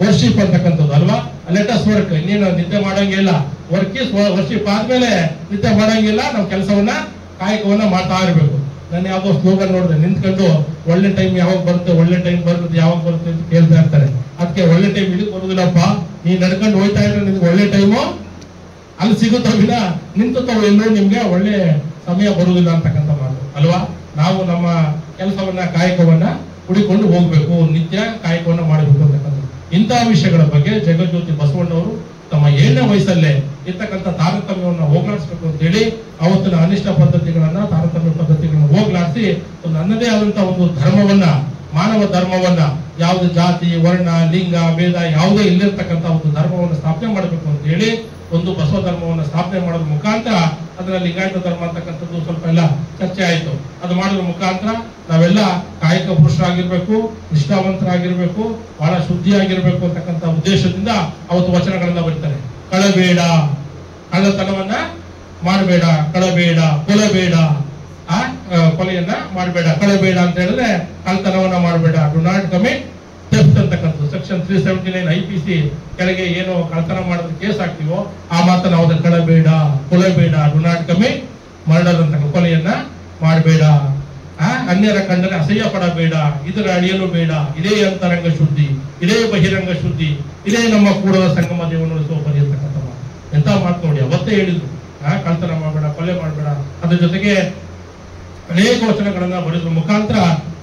ವರ್ಷಿಪ್ ಅಂತಕ್ಕಂಥದ್ದು ಅಲ್ವಾ. Let us work. ಇನ್ನೇನು ನಿದ್ದೆ ಮಾಡಂಗಿಲ್ಲ, ವರ್ಕ್ ಈಸ್ ವರ್ಷಿಪ್ ಆದ್ಮೇಲೆ ನಿದ್ದೆ ಮಾಡಂಗಿಲ್ಲ. ನಾವು ಕೆಲಸವನ್ನ ಕಾಯಕವನ್ನ ಮಾಡ್ತಾ ಇರಬೇಕು. ನಾನು ಯಾವ್ದೋ ಸ್ಲೋಗನ್ ನೋಡಿದೆ, ನಿಂತ್ಕೊಂಡು ಒಳ್ಳೆ ಟೈಮ್ ಯಾವಾಗ ಬರುತ್ತೆ ಯಾವಾಗ ಬರುತ್ತೆ ಅಂತ ಕೇಳ್ತಾ ಇರ್ತಾರೆ. ಅದಕ್ಕೆ ಒಳ್ಳೆ ಟೈಮ್ ಇದಕ್ಕೆ ಬರುದಿಲ್ಲಪ್ಪ, ನೀ ನಡ್ಕೊಂಡು ಹೋಯ್ತಾ ಇದ್ರೆ ನಿಮ್ಗೆ ಒಳ್ಳೆ ಟೈಮು ಅಲ್ಲಿ ಸಿಗುತ್ತೋ ವಿನ ನಿಂತುತ್ತೋ ಎಲ್ಲೋ ನಿಮ್ಗೆ ಒಳ್ಳೆ ಸಮಯ ಬರುವುದಿಲ್ಲ ಅಂತಕ್ಕಂಥ ಮಾತು ಅಲ್ವಾ. ನಾವು ನಮ್ಮ ಕೆಲಸವನ್ನ ಕಾಯಕವನ್ನ ಹುಡಿಕೊಂಡು ಹೋಗ್ಬೇಕು, ನಿತ್ಯ ಕಾಯಕವನ್ನ ಮಾಡಬೇಕು ಅಂತಕ್ಕಂಥದ್ದು. ಇಂತಹ ವಿಷಯಗಳ ಬಗ್ಗೆ ಜಗಜ್ಯೋತಿ ಬಸವಣ್ಣವರು ತಮ್ಮ 7ನೇ ವಯಸ್ಸಲ್ಲೇ ಇರ್ತಕ್ಕಂಥ ತಾರತಮ್ಯವನ್ನು ಹೋಗ್ಲಾಡಿಸ್ಬೇಕು ಅಂತ ಹೇಳಿ ಅವತ್ತಿನ ಅನಿಷ್ಟ ಪದ್ಧತಿಗಳನ್ನ, ತಾರತಮ್ಯ ಪದ್ಧತಿಗಳನ್ನ ಹೋಗ್ಲಾಡಿಸಿ ನನ್ನದೇ ಆದಂತಹ ಒಂದು ಧರ್ಮವನ್ನ, ಮಾನವ ಧರ್ಮವನ್ನ, ಯಾವುದೇ ಜಾತಿ ವರ್ಣ ಲಿಂಗ ಭೇದ ಯಾವುದೇ ಇಲ್ಲಿರ್ತಕ್ಕಂಥ ಒಂದು ಧರ್ಮವನ್ನು ಸ್ಥಾಪನೆ ಮಾಡಬೇಕು ಅಂತ ಹೇಳಿ ಒಂದು ಬಸವ ಧರ್ಮವನ್ನು ಸ್ಥಾಪನೆ ಮಾಡೋದ್ರ ಮುಖಾಂತರ ಅದರ ಲಿಂಗಾಯತ ಧರ್ಮ ಅಂತಕ್ಕಂಥದ್ದು ಸ್ವಲ್ಪ ಎಲ್ಲ ಚರ್ಚೆ ಆಯಿತು. ಅದು ಮಾಡೋದ್ರ ಮುಖಾಂತರ ನಾವೆಲ್ಲ ಕಾಯಕ ಪುರುಷರಾಗಿರ್ಬೇಕು, ನಿಷ್ಠಾವಂತರಾಗಿರ್ಬೇಕು, ಬಹಳ ಶುದ್ಧಿಯಾಗಿರ್ಬೇಕು ಅಂತಕ್ಕಂಥ ಉದ್ದೇಶದಿಂದ ಅವತ್ತು ವಚನಗಳನ್ನ ಬರೀತಾರೆ. ಕಳಬೇಡ, ಕಳ್ಳತನವನ್ನ ಮಾಡಬೇಡ, ಕಳಬೇಡ, ಕೊಲಬೇಡ, ಕೊಲೆಯನ್ನ ಮಾಡಬೇಡ. ಕಳಬೇಡ ಅಂತ ಹೇಳಿದ್ರೆ ಕಳ್ಳತನವನ್ನ ಮಾಡಬೇಡ, ಡು ನಾಟ್ ಕಮಿಟ್ ಥೆಫ್ಟ್ ಅಂತಕ್ಕಂಥದ್ದು. ಸೆಕ್ಷನ್ 379 IPC ಕೆಳಗೆ ಏನು ಕಳ್ಳತನ ಮಾಡಿದ್ರೆ ಕೇಸ್ ಹಾಕ್ತೀವೋ ಆ ಮಾತನ್ನ ನಾವು ಕಳಬೇಡ, ಕೊಲಬೇಡ, ಡು ನಾಟ್ ಕಮಿಟ್ ಮರ್ಡರ್ ಅಂತ, ಕೊಲೆಯನ್ನ ಮಾಡಬೇಡ, ಅನ್ಯರ ಕಂಡರೆ ಅಸಹ್ಯ ಪಡಬೇಡ, ಇದರ ಅಡಿಯಲು ಬೇಡ, ಇದೇ ಅಂತರಂಗ ಶುದ್ಧಿ, ಇದೇ ಬಹಿರಂಗ ಶುದ್ಧಿ, ಇದೇ ನಮ್ಮ ಕೂಡಲ ಸಂಗಮ ದೇವನ ಉಳಿಸುವ ಬರಿ ಅಂತಕ್ಕಂಥ ಮಾತು. ಎಂತ ಮಾತು ನೋಡಿ, ಅವತ್ತೇ ಹೇಳಿದ್ರು ಕಳ್ಳತನ ಮಾಡಬೇಡ, ಕೊಲೆ ಮಾಡಬೇಡ. ಅದ್ರ ಜೊತೆಗೆ ಅನೇಕ ವಚನಗಳನ್ನ ಬರೆದ್ರ ಮುಖಾಂತರ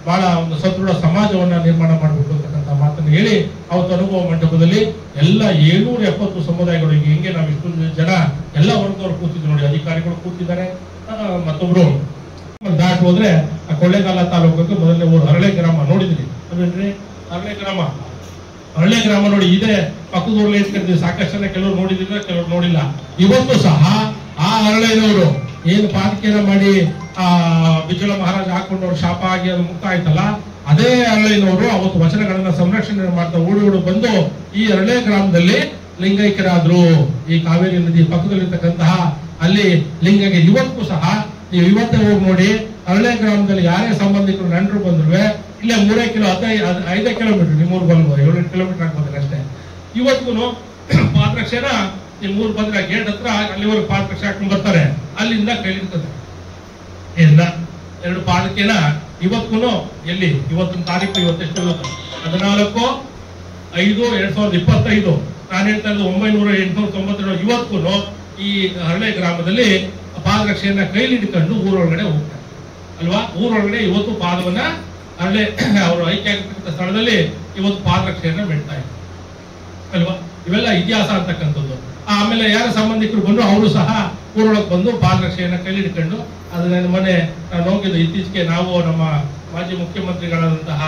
ಬಹಳ ಒಂದು ಸದೃಢ ಸಮಾಜವನ್ನ ನಿರ್ಮಾಣ ಮಾಡಬೇಕು ಅಂತಕ್ಕಂಥ ಮಾತನ್ನು ಹೇಳಿ ಅವತ್ತು ಅನುಭವ ಮಂಟಪದಲ್ಲಿ ಎಲ್ಲ 770 ಸಮುದಾಯಗಳು, ಹಿಂಗೆ ನಾವು ಇಷ್ಟೊಂದು ಜನ ಎಲ್ಲ ವರ್ಗದವರು ಕೂತಿದ್ರು ನೋಡಿ. ಅಧಿಕಾರಿಗಳು ಕೂತಿದ್ದಾರೆ, ಮತ್ತೊಬ್ರು ದಾಟ್ ಹೋದ್ರೆ ಆ ಕೊಳ್ಳೇಗಾಲ ತಾಲೂಕಕ್ಕೆ ಮೊದಲನೇ ಊರು ಅರಳೆ ಗ್ರಾಮ ನೋಡಿದ್ರಿ ಅದೇನ್ರಿ, ಅರಳೆ ಗ್ರಾಮ ನೋಡಿ, ಇದೇ ಪಕ್ಕದ ಊರಲ್ಲಿ ಇಟ್ಕೊಂಡಿದ್ವಿ. ಸಾಕಷ್ಟು ಜನ ಕೆಲವರು ನೋಡಿದ್ರೆ ಕೆಲವರು ನೋಡಿಲ್ಲ. ಇವತ್ತು ಸಹ ಆ ಅರಳೆನವರು ಏನು ಪಾಲಿಕೆನ ಮಾಡಿ ಬಿಜ್ಜಳ ಮಹಾರಾಜ ಹಾಕೊಂಡವ್ರು ಶಾಪ ಆಗಿ ಅದು ಮುಕ್ತ ಆಯ್ತಲ್ಲ, ಅದೇ ಅರಳಿನವರು ಅವತ್ತು ವಚನಗಳನ್ನ ಸಂರಕ್ಷಣೆ ಮಾಡ್ತಾ ಓಡಿ ಬಂದು ಈ ಅರಳೆ ಗ್ರಾಮದಲ್ಲಿ ಲಿಂಗೈಕ್ಯರಾದ್ರು. ಈ ಕಾವೇರಿ ನದಿ ಪಕ್ಕದಲ್ಲಿರ್ತಕ್ಕಂತಹ ಅಲ್ಲಿ ಲಿಂಗೈಕ್ಯ ಇವತ್ತು ಸಹ ನೀವು ಇವತ್ತೇ ಹೋಗಿ ನೋಡಿ, ಅರಳೆ ಗ್ರಾಮದಲ್ಲಿ ಯಾರೇ ಸಂಬಂಧಿಕರು ನೆಂಟರು ಬಂದ್ರು ಇಲ್ಲೇ 5 ಕಿಲೋಮೀಟರ್, ನಿಮ್ಮೂರು ಬಂದು 7 ಕಿಲೋಮೀಟರ್ ಆಗ್ಬೋದು ಅಷ್ಟೇ. ಇವತ್ತಿಗೂ ಪಾದರಕ್ಷೆನ ನಿಮ್ಮೂರು ಬಂದ್ರೆ ಗೇಟ್ ಹತ್ರ ಅಲ್ಲಿವರೆಗೆ ಪಾದರಕ್ಷೆ ಹಾಕೊಂಡು ಬರ್ತಾರೆ, ಅಲ್ಲಿಂದ ಕೈಲಿರ್ತದೆ ಇಲ್ಲ 2 ಪಾದಕೆನ ಇವತ್ತಿಗೂ ಎಲ್ಲಿ ಇವತ್ತಿನ ತಾರೀಕು ಇವತ್ತೆಷ್ಟು 14/5/2025 ನಾನು ಹೇಳ್ತಾ ಇದ್ದು 1992 ಇವತ್ತಿಗೂ ಈ ಹರಳೆ ಗ್ರಾಮದಲ್ಲಿ ಪಾದರಕ್ಷೆಯನ್ನ ಕೈಲಿ ಹಿಡ್ಕೊಂಡು ಊರೊಳಗಡೆ ಹೋಗ್ತಾರೆ ಅಲ್ವಾ. ಊರೊಳಗಡೆ ಇವತ್ತು ಪಾದವನ್ನ ಅರಳೆ ಅವರು ಐಕ್ಯ ಆಗಿರ್ತಕ್ಕಂಥ ಸ್ಥಳದಲ್ಲಿ ಇವತ್ತು ಪಾದರಕ್ಷೆಯನ್ನ ಬಿಡ್ತಾ ಇದ್ದಾರೆ ಅಲ್ವಾ. ಇವೆಲ್ಲ ಇತಿಹಾಸ ಅಂತಕ್ಕಂಥದ್ದು. ಆಮೇಲೆ ಯಾರ ಸಂಬಂಧಿಕರು ಬಂದ್ರು ಅವರು ಸಹ ಊರೊಳಗೆ ಬಂದು ಪಾದರಕ್ಷೆಯನ್ನ ಕೈಲಿ ಹಿಡ್ಕೊಂಡು ಅದನ್ನ ಮೊನ್ನೆ ನಾನು ಹೋಗಿದ್ದು ಇತ್ತೀಚೆಗೆ ನಾವು ನಮ್ಮ ಮಾಜಿ ಮುಖ್ಯಮಂತ್ರಿಗಳಾದಂತಹ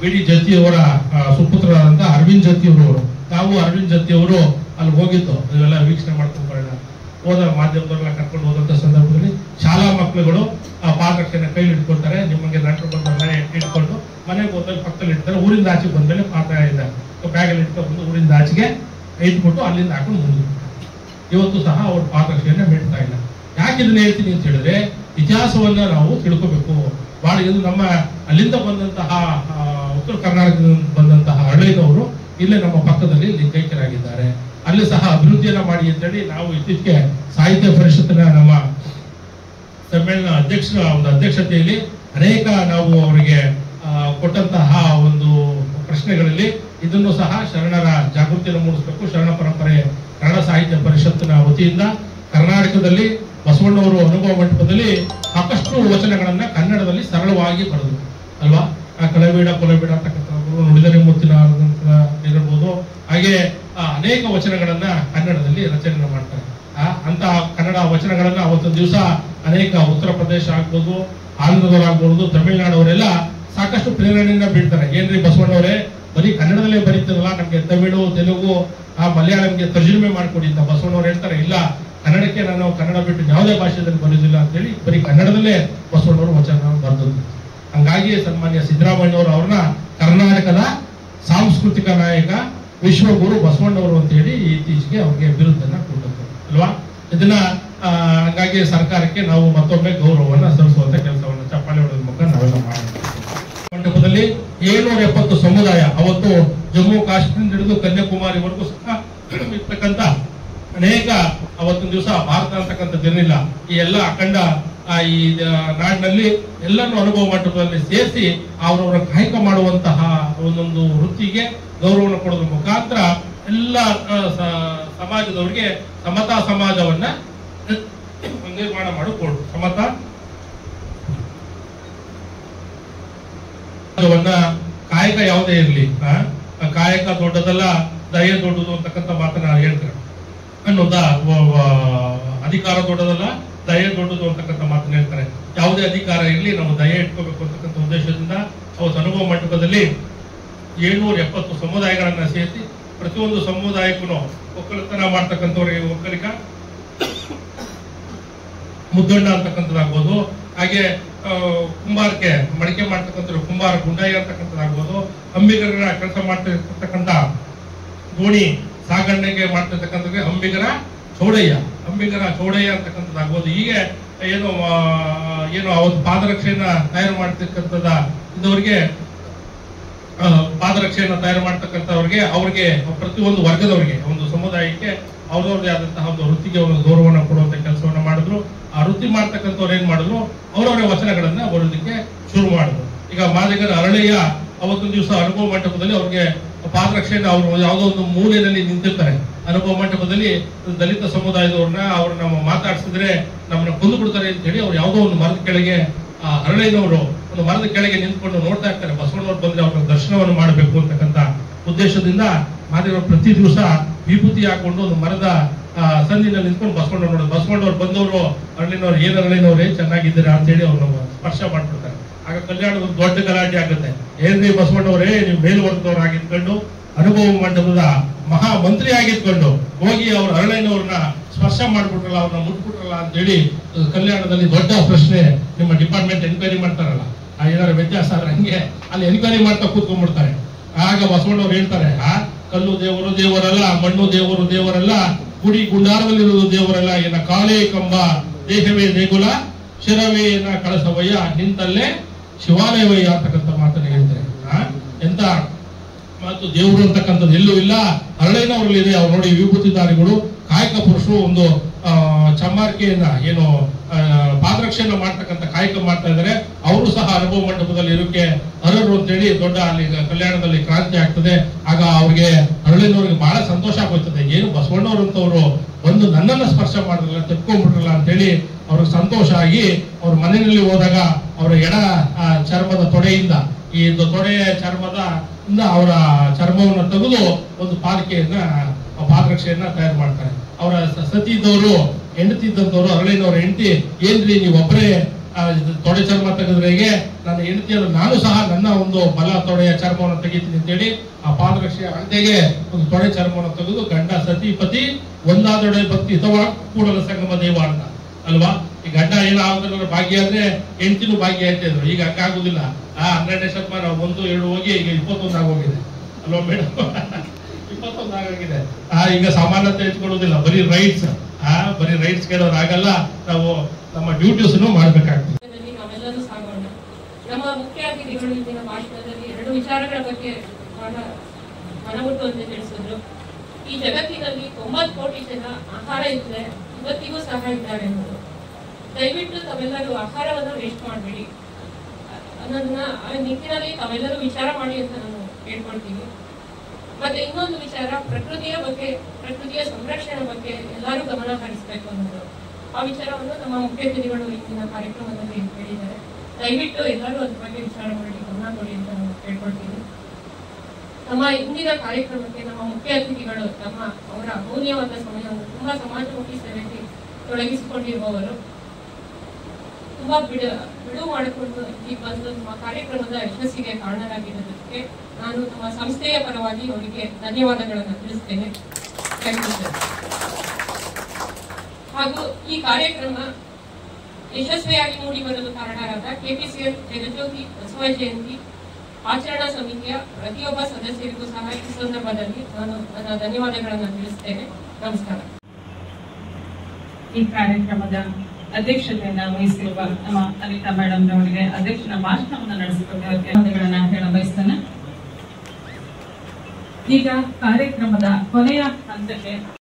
BD ಜತ್ತಿಯವರ ಸುಪುತ್ರರಾದಂತಹ ಅರವಿಂದ್ ಜತ್ತಿಯವರು, ನಾವು ಅರವಿಂದ್ ಜತ್ತಿಯವರು ಅಲ್ಲಿ ಹೋಗಿದ್ದು, ಇದೆಲ್ಲ ವೀಕ್ಷಣೆ ಮಾಡ್ಕೊಂಡು ಬರೋಣ. ಹೋದ ಮಾಧ್ಯಮದವರೆಲ್ಲ ಕರ್ಕೊಂಡು ಹೋದಂತ ಸಂದರ್ಭದಲ್ಲಿ ಶಾಲಾ ಮಕ್ಕಳುಗಳು ಆ ಪಾದರಕ್ಷೆನ ಕೈಲಿ ಇಟ್ಕೊಳ್ತಾರೆ. ನಿಮಗೆ ನಂಟರು ಬಂದ ಮನೆ ಇಟ್ಕೊಂಡು ಮನೆಗೆ ಹೋದಲ್ಲಿ ಪಕ್ಕದಲ್ಲಿ ಇಡ್ತಾರೆ. ಊರಿಂದ ಆಚೆಗೆ ಬಂದ್ಮೇಲೆ ಪಾತ್ರ ಇದೆ ಬ್ಯಾಗಲ್ಲಿ ಇಟ್ಕೊಂಡು ಬಂದು ಊರಿಂದ ಆಚೆಗೆ ಇಟ್ಬಿಟ್ಟು ಅಲ್ಲಿಂದ ಹಾಕೊಂಡು ಮುಂದೆ ಇವತ್ತು ಸಹ ಅವ್ರ ಪಾದರಕ್ಷೆಯನ್ನ ಬಿಡ್ತಾ ಇಲ್ಲ. ಯಾಕೆ ಇದನ್ನ ಹೇಳ್ತೀನಿ ಅಂತ ಹೇಳಿದ್ರೆ ಇತಿಹಾಸವನ್ನ ನಾವು ತಿಳ್ಕೋಬೇಕು. ಬಹಳ ಇದು ನಮ್ಮ ಅಲ್ಲಿಂದ ಬಂದಂತಹ ಉತ್ತರ ಕರ್ನಾಟಕದಿಂದ ಬಂದಂತಹ ಹಳ್ಳಿನವರು ಇಲ್ಲೇ ನಮ್ಮ ಪಕ್ಕದಲ್ಲಿ ಲಿಂಗೈಕ್ಯರಾಗಿದ್ದಾರೆ. ಅಲ್ಲಿ ಸಹ ಅಭಿವೃದ್ಧಿಯನ್ನ ಮಾಡಿ ಅಂತೇಳಿ ನಾವು ಇತ್ತೀಚೆಗೆ ಸಾಹಿತ್ಯ ಪರಿಷತ್ತಿನ ನಮ್ಮ ಸಮ್ಮೇಳನ ಅಧ್ಯಕ್ಷರ ಒಂದು ಅಧ್ಯಕ್ಷತೆಯಲ್ಲಿ ಅನೇಕ ನಾವು ಅವರಿಗೆ ಕೊಟ್ಟಂತಹ ಒಂದು ಪ್ರಶ್ನೆಗಳಲ್ಲಿ ಇದನ್ನು ಸಹ ಶರಣರ ಜಾಗೃತಿಯನ್ನು ಮೂಡಿಸಬೇಕು. ಶರಣ ಪರಂಪರೆ ಕನ್ನಡ ಸಾಹಿತ್ಯ ಪರಿಷತ್ತಿನ ವತಿಯಿಂದ ಕರ್ನಾಟಕದಲ್ಲಿ ಬಸವಣ್ಣವರು ಅನುಭವ ಮಂಟಪದಲ್ಲಿ ಸಾಕಷ್ಟು ವಚನಗಳನ್ನ ಕನ್ನಡದಲ್ಲಿ ಸರಳವಾಗಿ ಬರೆದರು ಅಲ್ವಾ. ಕಳಬೇಡ ಕೊಲಬೇಡ ಅಂತಕ್ಕಂಥದ್ದು, ನುಡಿದರೆ ಮುತ್ತಿನ ಇರಬಹುದು. ಹಾಗೆ ಅನೇಕ ವಚನಗಳನ್ನ ಕನ್ನಡದಲ್ಲಿ ರಚನೆ ಮಾಡ್ತಾರೆ. ಅಂತ ಕನ್ನಡ ವಚನಗಳನ್ನ ಅವತ್ತೊಂದು ದಿವಸ ಅನೇಕ ಉತ್ತರ ಪ್ರದೇಶ ಆಗ್ಬೋದು, ಆಂಧ್ರದವರಾಗ್ಬೋದು, ತಮಿಳುನಾಡವರೆಲ್ಲ ಸಾಕಷ್ಟು ಪ್ರೇರಣೆಯನ್ನ ಬೀಳ್ತಾರೆ. ಏನ್ರಿ ಬಸವಣ್ಣವರೇ ಬರೀ ಕನ್ನಡದಲ್ಲೇ ಬರೀತಿರಲ್ಲ, ನಮ್ಗೆ ತಮಿಳು, ತೆಲುಗು, ಮಲಯಾಳಂಗೆ ತರ್ಜುಮೆ ಮಾಡ್ಕೊಡಿ ಅಂತ ಬಸವಣ್ಣವ್ರು ಹೇಳ್ತಾರೆ. ಇಲ್ಲ, ಕನ್ನಡಕ್ಕೆ ನಾನು ಕನ್ನಡ ಬಿಟ್ಟು ಯಾವುದೇ ಭಾಷೆಯಲ್ಲಿ ಬರೆಯೋದಿಲ್ಲ ಅಂತ ಹೇಳಿ ಬರೀ ಕನ್ನಡದಲ್ಲೇ ಬಸವಣ್ಣವರು ವಚನ ಬರೆದದ್ದು. ಹಂಗಾಗಿ ಸನ್ಮಾನ್ಯ ಸಿದ್ದರಾಮಯ್ಯವರು ಅವ್ರನ್ನ ಕರ್ನಾಟಕದ ಸಾಂಸ್ಕೃತಿಕ ನಾಯಕ, ವಿಶ್ವಗುರು ಬಸವಣ್ಣವರು ಅಂತ ಹೇಳಿ ಇತ್ತೀಚೆಗೆ ಅವ್ರಿಗೆ ಬಿರುದನ್ನ ಕೊಟ್ಟದ್ದು ಅಲ್ವಾ. ಇದನ್ನ ಹಂಗಾಗಿ ಸರ್ಕಾರಕ್ಕೆ ನಾವು ಮತ್ತೊಮ್ಮೆ ಗೌರವವನ್ನ ಸಲ್ಲಿಸುವಂತ ಕೆಲಸವನ್ನ ಚಪ್ಪಾಳೆ ಹೊಡೆದ ಮುಖ ನಾವೆಲ್ಲ ಮಾಡಿದ್ವಿ. ಮಂಟಪದಲ್ಲಿ 770 ಸಮುದಾಯ ಅವತ್ತು ಜಮ್ಮು ಕಾಶ್ಮೀರ ಹಿಡಿದು ಕನ್ಯಾಕುಮಾರಿವರೆಗೂ ಸಹ ಇರ್ತಕ್ಕಂಥ ಅನೇಕ ಅವತ್ತೊಂದು ದಿವಸ ಭಾರತ ಅಂತಕ್ಕಂಥದ್ದಿರಲಿಲ್ಲ. ಈ ಎಲ್ಲ ಅಖಂಡ ಈ ನಾಡಿನಲ್ಲಿ ಎಲ್ಲರನ್ನು ಅನುಭವ ಮಂಟಪದಲ್ಲಿ ಸೇರಿಸಿ ಅವರವರ ಕಾಯಕ ಮಾಡುವಂತಹ ಒಂದೊಂದು ವೃತ್ತಿಗೆ ಗೌರವವನ್ನು ಕೊಡೋದ್ರ ಮುಖಾಂತರ ಎಲ್ಲ ಸಮಾಜದವರಿಗೆ ಸಮತಾ ಸಮಾಜವನ್ನ ನಿರ್ಮಾಣ ಮಾಡಿಕೊಡು. ಸಮತಾ ಕಾಯಕ ಯಾವುದೇ ಇರಲಿ, ಕಾಯಕ ದೊಡ್ಡದಲ್ಲ ದಯ ದೊಡ್ಡದು ಅಂತಕ್ಕಂಥ ಮಾತನ್ನ ಹೇಳ್ತಾರೆ ಅನ್ನೋದ. ಅಧಿಕಾರ ದೊಡ್ಡದಲ್ಲ ದಯ ದೊಡ್ಡದು ಅಂತಕ್ಕಂಥ ಮಾತನ್ನ ಹೇಳ್ತಾರೆ. ಯಾವುದೇ ಅಧಿಕಾರ ಇರಲಿ ನಾವು ದಯ ಇಟ್ಕೋಬೇಕು ಅಂತಕ್ಕಂಥ ಉದ್ದೇಶದಿಂದ ಅವತ್ತು ಅನುಭವ ಮಂಟಪದಲ್ಲಿ 770 ಸಮುದಾಯಗಳನ್ನ ಸೇರಿಸಿ ಪ್ರತಿಯೊಂದು ಸಮುದಾಯಕ್ಕೂ ಒಕ್ಕಲತನ ಮಾಡ್ತಕ್ಕಂಥವ್ರಿಗೆ ಒಕ್ಕಲಿಗ, ಮುದ್ದಣ್ಣ ಅಂತಕ್ಕಂಥದ್ದಾಗ್ಬೋದು, ಹಾಗೆ ಕುಂಬಾರಕ್ಕೆ ಮಡಿಕೆ ಮಾಡ್ತಕ್ಕಂಥ ಕುಂಬಾರ ಗುಂಡಾಯಿ ಅಂತಕ್ಕಂಥದ್ದಾಗ್ಬೋದು, ಅಂಬಿಗರ ಕೆಲಸ ಮಾಡ್ತಿರ್ತಕ್ಕಂಥ ದೋಣಿ ಸಾಗಣೆಗೆ ಮಾಡ್ತಿರ್ತಕ್ಕಂಥವ್ರಿಗೆ ಅಂಬಿಗರ ಚೌಡಯ್ಯ ಅಂತಕ್ಕಂಥದ್ದಾಗ್ಬೋದು. ಹೀಗೆ ಏನು ಅವತ್ತು ಪಾದರಕ್ಷೆಯನ್ನ ತಯಾರು ಮಾಡ್ತಕ್ಕಂಥದ ಇದವರಿಗೆ ಪಾದರಕ್ಷೆಯನ್ನ ತಯಾರು ಮಾಡ್ತಕ್ಕಂಥವ್ರಿಗೆ ಅವ್ರಿಗೆ ಪ್ರತಿಯೊಂದು ವರ್ಗದವರಿಗೆ ಒಂದು ಸಮುದಾಯಕ್ಕೆ ಅವ್ರವ್ರದೇ ಆದಂತಹ ಒಂದು ವೃತ್ತಿಗೆ ಒಂದು ಗೌರವವನ್ನು ಕೊಡುವಂತ ಕೆಲಸವನ್ನ ಮಾಡಿದ್ರು. ಆ ವೃತ್ತಿ ಮಾಡ್ತಕ್ಕಂಥವ್ರು ಏನ್ ಮಾಡಿದ್ರು, ಅವರವರ ವಚನಗಳನ್ನ ಬರೋದಕ್ಕೆ ಶುರು ಮಾಡಿದ್ರು. ಈಗ ಮಾದಿಗರ ಅರಳೆಯ ಅವತ್ತೊಂದು ದಿವಸ ಅನುಭವ ಮಂಟಪದಲ್ಲಿ ಅವ್ರಿಗೆ ಪಾದರಕ್ಷೆಯನ್ನು ಅವರು ಯಾವುದೋ ಒಂದು ಮೂಲೆಯಲ್ಲಿ ನಿಂತಿರ್ತಾರೆ. ಅನುಭವ ಮಂಟಪದಲ್ಲಿ ದಲಿತ ಸಮುದಾಯದವ್ರನ್ನ ಅವ್ರನ್ನ ಮಾತಾಡ್ಸಿದ್ರೆ ನಮ್ಮನ್ನ ಕೊಂದು ಬಿಡ್ತಾರೆ ಅಂತ ಹೇಳಿ ಅವ್ರು ಯಾವುದೋ ಒಂದು ಮರದ ಕೆಳಗೆ ಹರಳೆಯವರು ಒಂದು ಮರದ ಕೆಳಗೆ ನಿಂತ್ಕೊಂಡು ನೋಡ್ತಾ ಇರ್ತಾರೆ. ಬಸವಣ್ಣವ್ರು ಬಂದ್ರೆ ಅವ್ರ ದರ್ಶನವನ್ನು ಮಾಡಬೇಕು ಅಂತಕ್ಕಂಥ ಉದ್ದೇಶದಿಂದ ಮಾದಿಗರು ಪ್ರತಿ ದಿವಸ ವಿಭೂತಿ ಹಾಕೊಂಡು ಒಂದು ಮರದ ಸಂದಿನಲ್ಲಿ ನಿಂತ್ಕೊಂಡು ಬಸವಣ್ಣವ್ರು ನೋಡೋದು. ಬಸವಣ್ಣವ್ರು ಬಂದವರು ಅರಳಿನವ್ರು ಏನ್ ಅರಳಿನವ್ರೇ ಚೆನ್ನಾಗಿದ್ದೀರಾ ಅಂತ ಹೇಳಿ ಅವ್ರನ್ನ ಸ್ಪರ್ಶ ಮಾಡ್ಬಿಡ್ತಾರೆ. ಆಗ ಕಲ್ಯಾಣದ ಒಂದು ದೊಡ್ಡ ಗಲಾಟೆ ಆಗುತ್ತೆ. ಏನ್ರಿ ಬಸವಣ್ಣವರೇ ನೀವು ಮೇಲ್ವರ್ಗದವರಾಗಿದ್ಕೊಂಡು ಅನುಭವ ಮಂಟಪದ ಮಹಾ ಮಂತ್ರಿ ಆಗಿದ್ಕೊಂಡು ಹೋಗಿ ಅವ್ರ ಅರಳಿನವ್ರನ್ನ ಸ್ಪರ್ಶ ಮಾಡ್ಬಿಟ್ರಲ್ಲ, ಅವ್ರನ್ನ ಮುಟ್ಬಿಟ್ರಲ್ಲ ಅಂತ ಹೇಳಿ ಕಲ್ಯಾಣದಲ್ಲಿ ದೊಡ್ಡ ಪ್ರಶ್ನೆ. ನಿಮ್ಮ ಡಿಪಾರ್ಟ್ಮೆಂಟ್ ಎನ್ಕ್ವೈರಿ ಮಾಡ್ತಾರಲ್ಲ, ಏನಾದ್ರು ವ್ಯತ್ಯಾಸ ಆದ್ರೆ ಹಂಗೆ ಅಲ್ಲಿ ಎನ್ಕ್ವೈರಿ ಮಾಡ್ತಾ ಕೂತ್ಕೊಂಡ್ಬಿಡ್ತಾರೆ. ಆಗ ಬಸವಣ್ಣವ್ರು ಹೇಳ್ತಾರೆ, ಕಲ್ಲು ದೇವರು ದೇವರಲ್ಲ, ಮಣ್ಣು ದೇವರು ದೇವರಲ್ಲ, ಗುಡಿ ಗುಂಡಾರದಲ್ಲಿರುವುದು ದೇವರಲ್ಲ, ಏನ ಕಾಲೇ ಕಂಬ ದೇಹವೇ ದೇಗುಲ, ಶಿರವೇ ಏನ ಕಳಸವಯ್ಯ, ನಿಂತಲ್ಲೇ ಶಿವಾಲಯವಯ್ಯ ಅಂತಕ್ಕಂಥ ಮಾತನ್ನ ಹೇಳ್ತಾರೆ. ಎಂತ ಮಾತು! ದೇವರು ಅಂತಕ್ಕಂಥದ್ದು ಎಲ್ಲೂ ಇಲ್ಲ, ಅರಳಿನವರಲ್ಲಿದೆ. ಅವ್ರು ನೋಡಿ ವಿಭೂತಿದಾರಿಗಳು ಕಾಯಕ ಪುರುಷರು ಒಂದು ಚಮ್ಮಾರಿಕೆಯನ್ನ ಏನು ಪಾದರಕ್ಷೆಯನ್ನ ಮಾಡ್ತಕ್ಕಂಥ ಕಾಯಕ ಮಾಡ್ತಾ ಇದ್ದಾರೆ. ಅವರು ಸಹ ಅನುಭವ ಮಂಟಪದಲ್ಲಿ ಇರೋಕೆ ಅರರು ಅಂತೇಳಿ ದೊಡ್ಡ ಅಲ್ಲಿ ಕಲ್ಯಾಣದಲ್ಲಿ ಕ್ರಾಂತಿ ಆಗ್ತದೆ. ಆಗ ಅವ್ರಿಗೆ ಅರಳಿನವ್ರಿಗೆ ಬಹಳ ಸಂತೋಷ ಆಗೋಗ್ತದೆ. ಏನು ಬಸವಣ್ಣವ್ರು ಅಂತವ್ರು ಬಂದು ನನ್ನನ್ನ ಸ್ಪರ್ಶ ಮಾಡಿದ್ರಲ್ಲ, ತೆಕ್ಕೊಂಡ್ಬಿಟ್ರಲ್ಲ ಅಂತೇಳಿ ಅವ್ರಿಗೆ ಸಂತೋಷ ಆಗಿ ಅವ್ರ ಮನೆಯಲ್ಲಿ ಹೋದಾಗ ಅವರ ಎಡ ಚರ್ಮದ ತೊಡೆಯಿಂದ ಈ ತೊಡೆಯ ಚರ್ಮದ ಅವರ ಚರ್ಮವನ್ನು ತೆಗೆದು ಒಂದು ಪಾದರಕ್ಷೆಯನ್ನ ತಯಾರು ಮಾಡ್ತಾರೆ. ಅವರ ಸತಿ ಇದ್ದವರು ಹೆಂಡತಿ ಇದ್ದಂಥವ್ರು ಅರಳಿನವ್ರ ಹೆಂಡತಿ, ಏನ್ರಿ ನೀವು ಒಬ್ಬರೇ ತೊಡೆ ಚರ್ಮ ತೆಗೆದ್ರೆಗೆ ನನ್ನ ಹೆಂಡತಿಯರು ನಾನು ಸಹ ನನ್ನ ಒಂದು ಬಲ ತೊಡೆಯ ಚರ್ಮವನ್ನು ತೆಗಿತೀನಿ ಅಂತೇಳಿ ಆ ಪಾದರಕ್ಷೆಯ ಅಂತೆಗೆ ಒಂದು ತೊಡೆ ಚರ್ಮವನ್ನು ತೆಗೆದು ಗಂಡ ಸತಿ ಪತಿ ಒಂದಾದೊಡೆ ಭಕ್ತಿ ಅಥವಾ ಕೂಡಲ ಸಂಗಮ ದೇವ ಅಂತ ಅಲ್ವಾ. ಈ ಗಂಡ ಏನಾಗೋದ್ರ ಭಾಗ್ಯ ಅಂದ್ರೆ ಹೆಂಡತಿನೂ ಭಾಗ್ಯ ಅಂತ ಇದ್ರು. ಈಗ ಹಂಗಾಗುದಿಲ್ಲ. 12ನೇ ಶತಮಾನ 1, 2 ಹೋಗಿ ಈಗ 21 ಆಗೋಗಿದೆ ಅಲ್ವಾ ಮೇಡಮ್. 21 ಆಗೋಗಿದೆ. ಈಗ ಸಮಾನತೆ ಹೆಚ್ಕೊಳ್ಳೋದಿಲ್ಲ, ಬರೀ ರೈಟ್ಸ್ ಬರೀ ರೈಟ್ಸ್ ಕೇಳೋರು ಆಗಲ್ಲ. ನಾವು ನಮ್ಮ ಡ್ಯೂಟೀಸ್ ಮಾಡ್ಬೇಕಾಗ್ತದೆ. ನಾವೆಲ್ಲರೂ ಸಾಗೋಣ. ನಮ್ಮ ಮುಖ್ಯ ಅತಿಥಿಗಳು ಇಂದಿನ ಭಾಷಣದಲ್ಲಿ 2 ವಿಚಾರಗಳ ಬಗ್ಗೆ ಮನಮುಟ್ಟುವಂತೆ ತಿಳಿಸಿದ್ರು. ಈ ಜಗತ್ತಿನಲ್ಲಿ 90 ಕೋಟಿ ಜನ ಆಹಾರ ಇದ್ರೆ ಇವತ್ತಿಗೂ ಸಹ ಇದ್ದಾರೆ ಅನ್ನೋದು. ದಯವಿಟ್ಟು ತಾವೆಲ್ಲರೂ ಆಹಾರವನ್ನು ವೇಸ್ಟ್ ಮಾಡಬೇಡಿ ಅನ್ನೋದನ್ನ ಆ ನಿಟ್ಟಿನಲ್ಲಿ ತಾವೆಲ್ಲರೂ ವಿಚಾರ ಮಾಡಿ ಅಂತ ನಾನು ಹೇಳ್ಕೊಳ್ತೀನಿ. ಮತ್ತೆ ಇನ್ನೊಂದು ವಿಚಾರ, ಪ್ರಕೃತಿಯ ಬಗ್ಗೆ, ಪ್ರಕೃತಿಯ ಸಂರಕ್ಷಣೆ ಬಗ್ಗೆ ಎಲ್ಲರೂ ಗಮನ ಹರಿಸಬೇಕು ಅನ್ನೋದು. ಆ ವಿಚಾರವನ್ನು ನಮ್ಮ ಮುಖ್ಯ ಅತಿಥಿಗಳು ಇಂದಿನ ಕಾರ್ಯಕ್ರಮದಲ್ಲಿ ಹೇಳಿದ್ದಾರೆ. ದಯವಿಟ್ಟು ಎಲ್ಲರೂ ಅದ್ರ ಬಗ್ಗೆ ವಿಚಾರ ಮಾಡಿ ಗಮನ ಕೊಡಿ ಅಂತ ನಾನು ಕೇಳ್ಕೊಳ್ತೀನಿ. ನಮ್ಮ ಇಂದಿನ ಕಾರ್ಯಕ್ರಮಕ್ಕೆ ನಮ್ಮ ಮುಖ್ಯ ಅತಿಥಿಗಳು ಅವರ ಅಮೂಲ್ಯವಾದ ಸಮಯವನ್ನು ತುಂಬಾ ಸಮಾಜಮುಖಿ ಸೇವೆಯಲ್ಲಿ ತೊಡಗಿಸಿಕೊಂಡಿರುವವರು, ತುಂಬಾ ಬಿಡುವು ಮಾಡಿಕೊಂಡು ಈ ಬಂದು ನಮ್ಮ ಕಾರ್ಯಕ್ರಮದ ಯಶಸ್ಸಿಗೆ ಕಾರಣರಾಗಿರೋದಕ್ಕೆ ನಾನು ನಮ್ಮ ಸಂಸ್ಥೆಯ ಪರವಾಗಿ ಅವರಿಗೆ ಧನ್ಯವಾದಗಳನ್ನು ತಿಳಿಸ್ತೇನೆ. ಹಾಗೂ ಈ ಕಾರ್ಯಕ್ರಮ ಯಶಸ್ವಿಯಾಗಿ ಮೂಡಿ ಬರಲು ಕಾರಣರಾದ ಕೆಪಿಸಿಎಲ್ ಜಗಜ್ಯೋತಿ ಬಸವ ಜಯಂತಿ ಆಚರಣಾ ಸಮಿತಿಯ ಪ್ರತಿಯೊಬ್ಬ ಸದಸ್ಯರಿಗೂ ಸಹ ಈ ಸಂದರ್ಭದಲ್ಲಿ ನಾನು ನನ್ನ ಧನ್ಯವಾದಗಳನ್ನು ತಿಳಿಸ್ತೇನೆ. ನಮಸ್ಕಾರ. ಈ ಕಾರ್ಯಕ್ರಮದ ಅಧ್ಯಕ್ಷತೆಯನ್ನ ವಹಿಸಿರುವ ನಮ್ಮ ಅನಿತಾ ಮೇಡಮ್ ಅವರಿಗೆ ಅಧ್ಯಕ್ಷನ ಭಾಷಣವನ್ನು ನಡೆಸಿಕೊಂಡು ಧನ್ಯವಾದಗಳನ್ನ ಹೇಳ ಬಯಸ್ತೇನೆ. ಈಗ ಕಾರ್ಯಕ್ರಮದ ಕೊನೆಯ ಹಂತಕ್ಕೆ